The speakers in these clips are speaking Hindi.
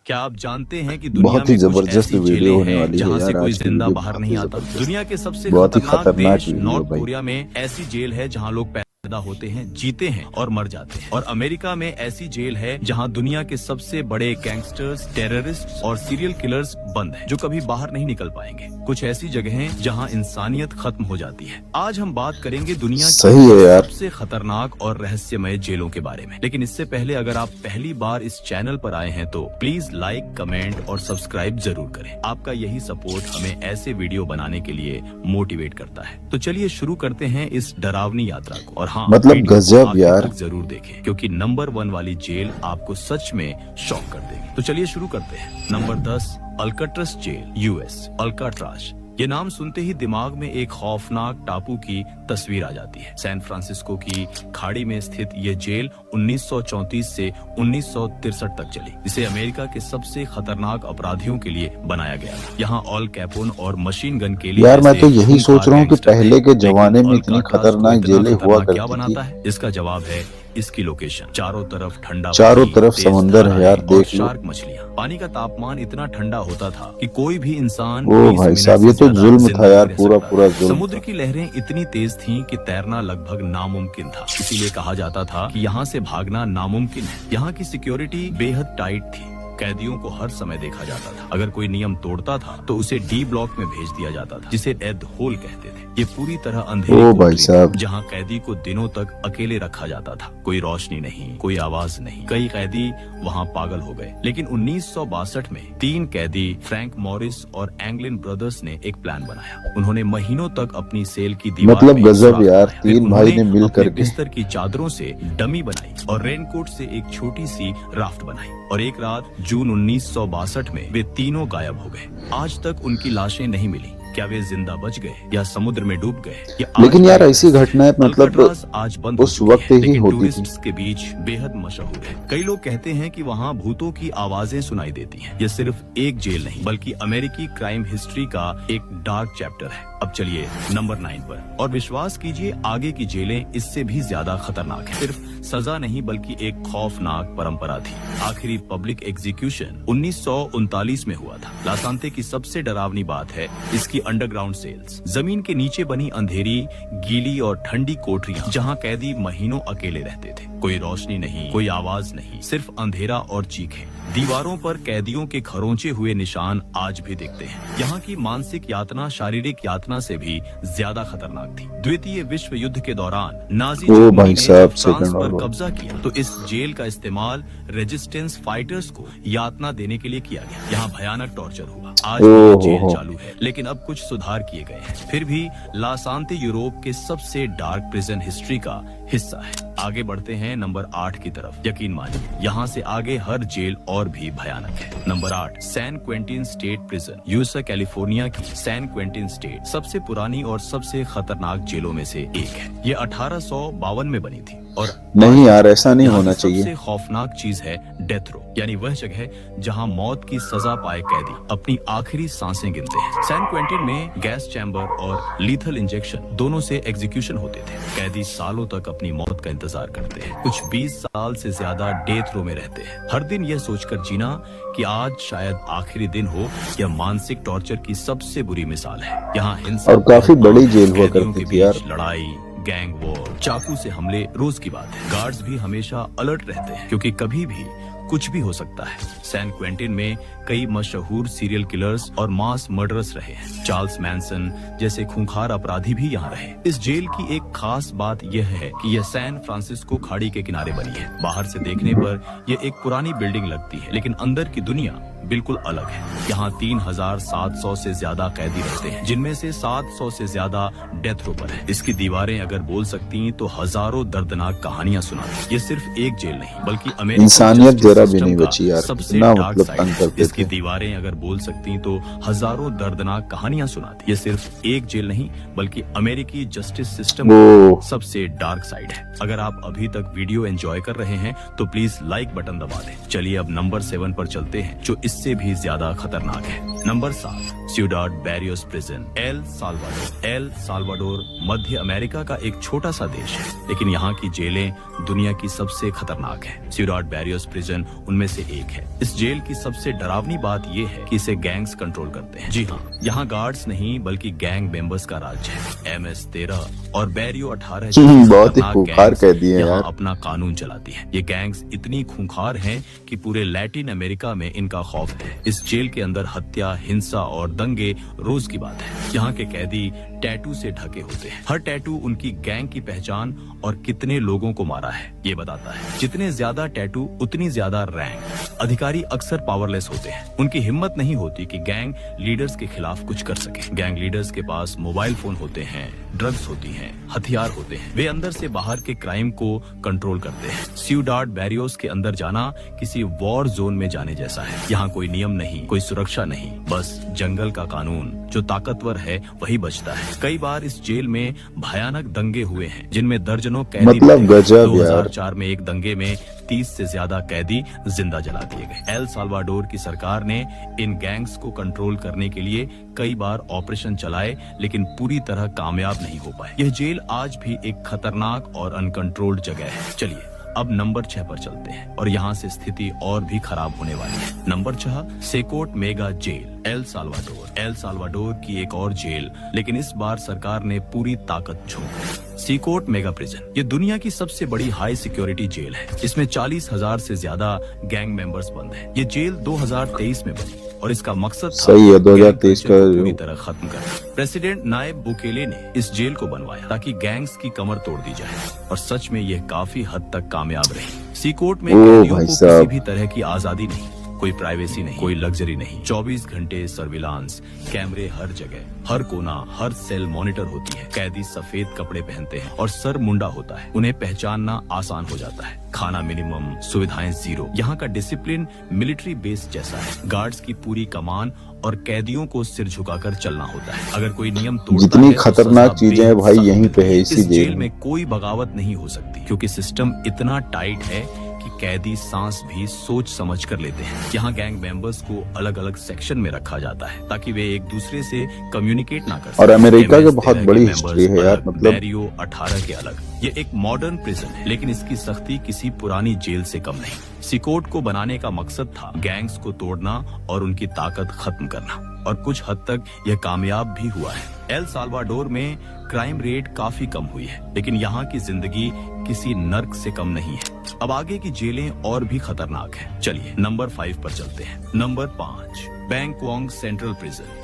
क्या आप जानते हैं कि दुनिया बहुत ही में कुछ जबरदस्त ऐसी वीडियो जेलें होने हैं वाली है जहां से यार। कोई आज की जिंदा वीडियो बाहर बहुत नहीं ही आता। जबरदस्त, दुनिया के सबसे बहुत ही खतरनाक खतरनाक देश वीडियो नॉर्थ भाई। कोरिया में ऐसी जेल है जहां लोग पैदा होते हैं, जीते हैं और मर जाते हैं। और अमेरिका में ऐसी जेल है जहां दुनिया के सबसे बड़े गैंगस्टर्स, टेररिस्ट और सीरियल किलर्स बंद हैं, जो कभी बाहर नहीं निकल पाएंगे। कुछ ऐसी जगहें जहां इंसानियत खत्म हो जाती है। आज हम बात करेंगे दुनिया सही है की यार। सबसे खतरनाक और रहस्यमय जेलों के बारे में। लेकिन इससे पहले अगर आप पहली बार इस चैनल पर आए हैं तो प्लीज लाइक, कमेंट और सब्सक्राइब जरूर करें। आपका यही सपोर्ट हमें ऐसे वीडियो बनाने के लिए मोटिवेट करता है। तो चलिए शुरू करते हैं इस डरावनी यात्रा को। और हाँ, मतलब वीडियो को गजब आखिर यार। तक जरूर देखें, क्योंकि नंबर 1 वाली जेल आपको सच में शॉक कर देगी। तो चलिए शुरू करते हैं। Number 10, Alcatraz jail, US. Alcatraz, ये नाम सुनते ही दिमाग में एक खौफनाक टापू की तस्वीर आ जाती है। सैन फ्रांसिस्को की खाड़ी में स्थित ये जेल 1934 से 1963 तक चली। इसे अमेरिका के सबसे खतरनाक अपराधियों के लिए बनाया गया था। यहाँ ऑल कैपोन और मशीन गन के लिए यार मैं तो जैसे यही सोच रहा हूँ कि गैंगस्टर थे। पहले के जमाने में लेकिन इतनी अल्काट्राज को खतरनाक इतना जेलें हुआ खतरनाक क्या करती थी। बनाता है? इसका जवाब है इसकी लोकेशन। चारों तरफ ठंडा चारों पानी, तरफ तेज समंदर है यार, धाराएं और देख लो। शार्क मछलियाँ। पानी का तापमान इतना ठंडा होता था कि कोई भी इंसान ओ 20 भाई मिनट साहब, से ये तो ज्यादा जुल्म जिंदा था यार, नहीं रह पूरा सकता पूरा था। जुल्म समुद्र था। की लहरें इतनी तेज थीं कि तैरना लगभग नामुमकिन था। इसीलिए कहा जाता था कि यहाँ से भागना नामुमकिन है। यहाँ की सिक्योरिटी बेहद टाइट थी। कैदियों को हर समय देखा जाता था। अगर कोई नियम तोड़ता था तो उसे डी ब्लॉक में भेज दिया जाता था, जिसे डेथ होल कहते थे। ये पूरी तरह अंधेरी ओ भाई कोठरी साहब। थी, जहाँ कैदी को दिनों तक अकेले रखा जाता था। कोई रोशनी नहीं, कोई आवाज नहीं। कई कैदी वहाँ पागल हो गए। लेकिन 1962 में 3 कैदी फ्रैंक मॉरिस और एंगलिन ब्रदर्स ने एक प्लान बनाया। उन्होंने महीनों तक अपनी सेल की दीवार मतलब में गजब सुराख यार, बनाया। फिर 3 भाई उन्होंने ने मिल अपने करके। बिस्तर की चादरों से डमी बनाई और रेनकोट से एक छोटी सी राफ्ट बनाई। और एक रात जून 1962 में वे तीनों गायब हो गए। आज तक उनकी लाशें नहीं मिली। क्या वे जिंदा बच गए या समुद्र में डूब गए? लेकिन यार ऐसी घटनाएं मतलब अल्काट्राज आज बंद हो उस चुकी वक्त है, ही लेकिन होती थी। टूरिस्ट्स के बीच बेहद मशहूर है। कई लोग कहते हैं कि वहाँ भूतों की आवाजें सुनाई देती हैं। ये सिर्फ एक जेल नहीं, बल्कि अमेरिकी क्राइम हिस्ट्री का एक डार्क चैप्टर है। अब चलिए नंबर 9 पर। और विश्वास कीजिए, आगे की जेलें इससे भी ज्यादा खतरनाक है। सिर्फ सजा नहीं, बल्कि एक खौफनाक परंपरा थी। आखिरी पब्लिक एग्जीक्यूशन 1939 में हुआ था। लासांते की सबसे डरावनी बात है इसकी अंडरग्राउंड सेल्स। जमीन के नीचे बनी अंधेरी, गीली और ठंडी कोठरियां, जहां कैदी महीनों अकेले रहते थे। कोई रोशनी नहीं, कोई आवाज नहीं, सिर्फ अंधेरा और चीखें। दीवारों पर कैदियों के खरोंचे हुए निशान आज भी दिखते हैं। यहाँ की मानसिक यातना शारीरिक यातना से भी ज्यादा खतरनाक थी। द्वितीय विश्व युद्ध के दौरान नाजी ओ जर्मनी भाई ने साहब, फ्रांस सेकंड पर वाला। कब्जा किया तो इस जेल का इस्तेमाल रेजिस्टेंस फाइटर्स को यातना देने के लिए किया गया। यहाँ भयानक टॉर्चर हुआ। आज भी ये जेल चालू है, लेकिन अब कुछ सुधार किए गए हैं। फिर भी लासांते यूरोप के सबसे डार्क प्रिजन हिस्ट्री का हिस्सा है। आगे बढ़ते हैं नंबर 8 की तरफ। यकीन मानिए, यहाँ से आगे हर जेल और भी भयानक है। Number 8, San Quentin state prison, USA California की सैन क्वेंटिन स्टेट सबसे पुरानी और सबसे खतरनाक जेलों में से एक है। ये 1852 में बनी थी। और नहीं यार, ऐसा नहीं यहाँ होना की चाहिए। सबसे खौफनाक चीज है डेथ रो, यानी वह जगह जहाँ मौत की सजा पाए कैदी अपनी आखिरी सांसें गिनते हैं। सैन क्वेंटिन में गैस चैम्बर और लीथल इंजेक्शन दोनों से एग्जीक्यूशन होते थे। कैदी सालों तक अपनी मौत का इंतजार करते हैं। कुछ 20 साल से ज्यादा डेथ रो में रहते हैं। हर दिन यह सोचकर जीना कि आज शायद आखिरी दिन हो, यह मानसिक टॉर्चर की सबसे बुरी मिसाल है। यहाँ हिंसा और काफी बड़ी आम है। जेल हुआ कैदियों करती के थी यार। बीच लड़ाई, गैंग वॉर, चाकू से हमले रोज की बात है। गार्ड्स भी हमेशा अलर्ट रहते हैं, क्योंकि कभी भी कुछ भी हो सकता है। सैन क्वेंटिन में कई मशहूर सीरियल किलर्स और मास मर्डरर्स रहे हैं। चार्ल्स मैनसन जैसे खूंखार अपराधी भी यहाँ रहे। इस जेल की एक खास बात यह है कि यह सैन फ्रांसिस्को खाड़ी के किनारे बनी है। बाहर से देखने पर यह एक पुरानी बिल्डिंग लगती है, लेकिन अंदर की दुनिया बिल्कुल अलग है। यहाँ 3700 से ज्यादा कैदी रहते हैं, जिनमें से 700 से ज्यादा डेथ रो पर है। इसकी दीवारें अगर बोल सकती तो हजारों दर्दनाक कहानियां सुनाती। ये सिर्फ एक जेल नहीं, बल्कि अमेरिकन इंसानियत जस्टिस जरा भी सिस्टम नहीं का बची यार, सबसे कितना डार्क मतलब साइड तंग है। करते इसकी थे। दीवारें अगर बोल सकती तो हजारों दर्दनाक कहानियां सुनाती। ये सिर्फ एक जेल नहीं, बल्कि अमेरिकी जस्टिस सिस्टम ओ। का सबसे डार्क साइड है। अगर आप अभी तक वीडियो एंजॉय कर रहे हैं तो प्लीज लाइक बटन दबा दें। चलिए अब नंबर 7 पर चलते हैं, जो इससे भी ज्यादा खतरनाक है। Number 7, Ciudad Barrios prison, El Salvador मध्य अमेरिका का एक छोटा सा देश है, लेकिन यहाँ की जेलें दुनिया की सबसे खतरनाक है। सिउडाड बैरियोस प्रिजन उनमें से एक है। इस जेल की सबसे डरावनी बात यह है कि इसे गैंग्स कंट्रोल करते हैं। जी हाँ, यहाँ गार्ड्स नहीं बल्कि गैंग मेंबर्स का राज है। MS-13 और बैरियो 18 बहुत ही खूंखार कैदी है यार। अपना कानून चलाती है। ये गैंग्स इतनी खूंखार हैं कि पूरे लैटिन अमेरिका में इनका खौफ है। इस जेल के अंदर हत्या, हिंसा और दंगे रोज की बात है। यहाँ के कैदी टैटू से ढके होते हैं। हर टैटू उनकी गैंग की पहचान और कितने लोगों को मारा है ये बताता है। जितने ज्यादा टैटू उतनी ज्यादा रैंक। अधिकारी अक्सर पावरलेस होते हैं। उनकी हिम्मत नहीं होती कि गैंग लीडर्स के खिलाफ कुछ कर सके। गैंग लीडर्स के पास मोबाइल फोन होते हैं, ड्रग्स होती हैं, हथियार होते हैं। वे अंदर से बाहर के क्राइम को कंट्रोल करते हैं। सिउडाड बैरियोस के अंदर जाना किसी वॉर जोन में जाने जैसा है। यहाँ कोई नियम नहीं, कोई सुरक्षा नहीं, बस जंगल का कानून। जो ताकतवर है वही बचता है। कई बार इस जेल में भयानक दंगे हुए हैं, जिनमें दर्जनों कैदी मतलब गजब यार। 2004 में एक दंगे में 30 से ज्यादा कैदी जिंदा जला दिए गए। एल साल्वाडोर की सरकार ने इन गैंग्स को कंट्रोल करने के लिए कई बार ऑपरेशन चलाए, लेकिन पूरी तरह कामयाब नहीं हो पाए। यह जेल आज भी एक खतरनाक और अनकंट्रोल्ड जगह है। चलिए अब नंबर 6 पर चलते हैं और यहाँ से स्थिति और भी खराब होने वाली है। Number 6, CECOT mega jail, El Salvador की एक और जेल, लेकिन इस बार सरकार ने पूरी ताकत झोंक दी। सीकोट मेगा प्रिजन ये दुनिया की सबसे बड़ी हाई सिक्योरिटी जेल है। इसमें 40,000 से ज्यादा गैंग मेंबर्स बंद हैं। ये जेल 2023 में बनी और इसका मकसद था सही है 2023 का पूरी तरह खत्म करना। प्रेसिडेंट नायब बुकेले ने इस जेल को बनवाया ताकि गैंग्स की कमर तोड़ दी जाए, और सच में यह काफी हद तक कामयाब रही। सीकोट में कैदियों को किसी भी तरह की आजादी नहीं, कोई प्राइवेसी नहीं, कोई लग्जरी नहीं। 24 घंटे सर्विलांस, कैमरे हर जगह, हर कोना, हर सेल मॉनिटर होती है। कैदी सफेद कपड़े पहनते हैं और सर मुंडा होता है। उन्हें पहचानना आसान हो जाता है। खाना मिनिमम, सुविधाएं जीरो। यहाँ का डिसिप्लिन मिलिट्री बेस जैसा है। गार्ड्स की पूरी कमान और कैदियों को सिर झुकाकर चलना होता है। अगर कोई नियम तोड़ता जितनी है तो खतरनाक सजा चीजें हैं भाई बेहद यहीं पे है, इस इसी जेल जेल में कोई बगावत नहीं हो सकती, क्योंकि सिस्टम इतना टाइट है कि कैदी सांस भी सोच समझ कर लेते हैं। यहाँ गैंग मेंबर्स को अलग अलग सेक्शन में रखा जाता है ताकि वे एक दूसरे से कम्युनिकेट ना कर सकें। और अमेरिका की MS-13 बहुत के बड़ी members हिस्ट्री है यार, अलग, मतलब बैरियो 18 के अलग। ये एक मॉडर्न प्रिजन है, लेकिन इसकी सख्ती किसी पुरानी जेल से कम नहीं। सिकोट को बनाने का मकसद था गैंग्स को तोड़ना और उनकी ताकत खत्म करना, और कुछ हद तक यह कामयाब भी हुआ है। एल साल्वाडोर में क्राइम रेट काफी कम हुई है, लेकिन यहाँ की जिंदगी किसी नर्क से कम नहीं है। अब आगे की जेलें और भी खतरनाक हैं। चलिए नंबर 5 पर चलते हैं। Number 5, Bangkok central prison,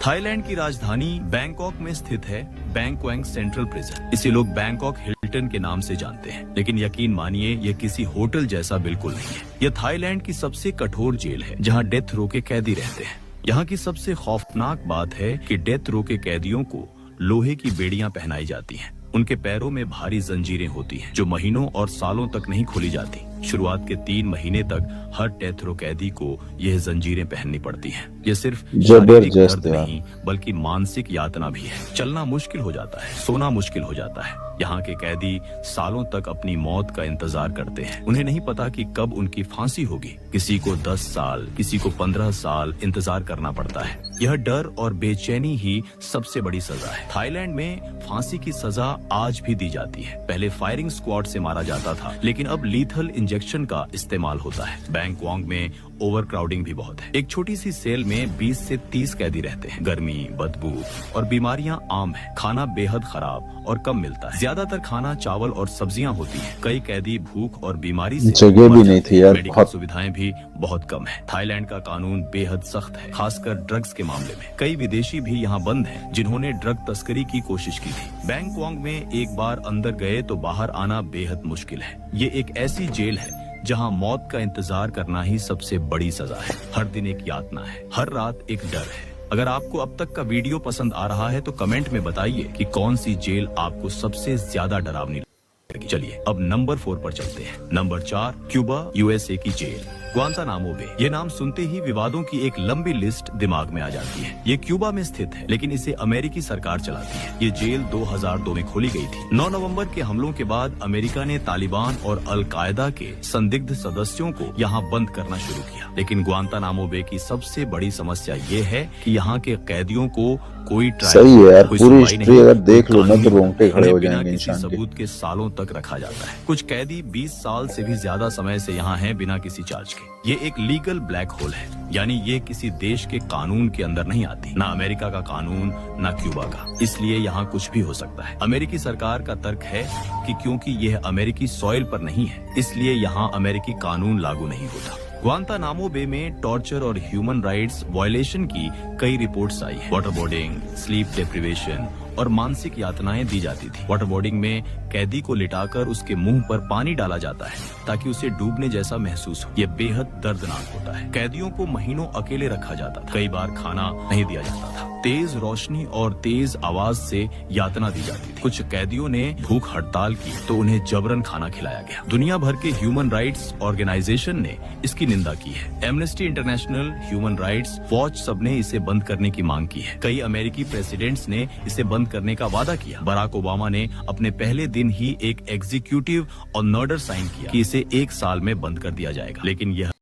Thailand की राजधानी बैंकॉक में स्थित है बैंकॉक सेंट्रल प्रिजन। इसे लोग बैंकॉक हिल्टन के नाम से जानते हैं, लेकिन यकीन मानिए यह किसी होटल जैसा बिल्कुल नहीं है। यह थाईलैंड की सबसे कठोर जेल है, जहां डेथ रो के कैदी रहते हैं। यहाँ की सबसे खौफनाक बात है कि डेथ रो के कैदियों को लोहे की बेड़ियां पहनाई जाती हैं। उनके पैरों में भारी जंजीरें होती हैं, जो महीनों और सालों तक नहीं खोली जाती। शुरुआत के 3 महीने तक हर डेथ रो कैदी को यह जंजीरें पहननी पड़ती हैं। ये सिर्फ शारीरिक दर्द नहीं बल्कि मानसिक यातना भी है। चलना मुश्किल हो जाता है, सोना मुश्किल हो जाता है। यहाँ के कैदी सालों तक अपनी मौत का इंतजार करते हैं। उन्हें नहीं पता कि कब उनकी फांसी होगी। किसी को 10 साल, किसी को 15 साल इंतजार करना पड़ता है। यह डर और बेचैनी ही सबसे बड़ी सजा है। थाईलैंड में फांसी की सजा आज भी दी जाती है। पहले फायरिंग स्क्वाड से मारा जाता था, लेकिन अब लीथल इंजेक्शन का इस्तेमाल होता है। बैंकॉक में ओवर क्राउडिंग भी बहुत है। एक छोटी सी सेल में 20 से 30 कैदी रहते हैं। गर्मी, बदबू और बीमारियां आम है। खाना बेहद खराब और कम मिलता है। ज्यादातर खाना चावल और सब्जियां होती हैं। कई कैदी भूख और बीमारी से जगह भी नहीं थी यार, मेडिकल सुविधाएं भी बहुत कम है। थाईलैंड का कानून बेहद सख्त है, खासकर ड्रग्स के मामले में। कई विदेशी भी यहाँ बंद हैं, जिन्होंने ड्रग तस्करी की कोशिश की थी। बैंकॉक में एक बार अंदर गए तो बाहर आना बेहद मुश्किल है। ये एक ऐसी जेल है जहां मौत का इंतजार करना ही सबसे बड़ी सजा है। हर दिन एक यातना है, हर रात एक डर है। अगर आपको अब तक का वीडियो पसंद आ रहा है तो कमेंट में बताइए कि कौन सी जेल आपको सबसे ज्यादा डरावनी लगी। चलिए अब नंबर 4 पर चलते हैं। नंबर 4, क्यूबा USA की जेल, ग्वांतानामो बे, ये नाम सुनते ही विवादों की एक लंबी लिस्ट दिमाग में आ जाती है। ये क्यूबा में स्थित है, लेकिन इसे अमेरिकी सरकार चलाती है। ये जेल 2002 में खोली गई थी। 9 नवंबर के हमलों के बाद अमेरिका ने तालिबान और अल कायदा के संदिग्ध सदस्यों को यहाँ बंद करना शुरू किया। लेकिन ग्वांतानामो बे की सबसे बड़ी समस्या ये है कि यहाँ के कैदियों को कोई सही है यार, कोई पूरी सुनवाई हिस्ट्री नहीं, अगर देख कोई लो ना तो कानूनी, रोंगटे खड़े हो उन्हें बिना जाएंगे किसी इंसान के। सबूत के सालों तक रखा जाता है। कुछ कैदी 20 साल से भी ज्यादा समय से यहाँ हैं बिना किसी चार्ज के। ये एक लीगल ब्लैक होल है, यानी ये किसी देश के कानून के अंदर नहीं आती, ना अमेरिका का कानून ना क्यूबा का। इसलिए यहाँ कुछ भी हो सकता है। अमेरिकी सरकार का तर्क है कि क्योंकि यह अमेरिकी सॉइल पर नहीं है, इसलिए यहाँ अमेरिकी कानून लागू नहीं होता। ग्वांतानामो बे में टॉर्चर और ह्यूमन राइट्स वायलेशन की कई रिपोर्ट्स आई हैं। वाटरबोर्डिंग, स्लीप डेप्रिवेशन और मानसिक यातनाएं दी जाती थी। वाटरबोर्डिंग में कैदी को लिटाकर उसके मुंह पर पानी डाला जाता है ताकि उसे डूबने जैसा महसूस हो। ये बेहद दर्दनाक होता है। कैदियों को महीनों अकेले रखा जाता था। कई बार खाना नहीं दिया जाता था। तेज रोशनी और तेज आवाज से यातना दी जाती थी। कुछ कैदियों ने भूख हड़ताल की तो उन्हें जबरन खाना खिलाया गया। दुनिया भर के ह्यूमन राइट्स ऑर्गेनाइजेशन ने इसकी निंदा की है। Amnesty international, human rights watch सबने इसे बंद करने की मांग की है। कई अमेरिकी प्रेसिडेंट्स ने इसे बंद करने का वादा किया। बराक ओबामा ने अपने पहले दिन ही एक एग्जीक्यूटिव ऑर्डर साइन किया कि इसे 1 साल में बंद कर दिया जाएगा, लेकिन यह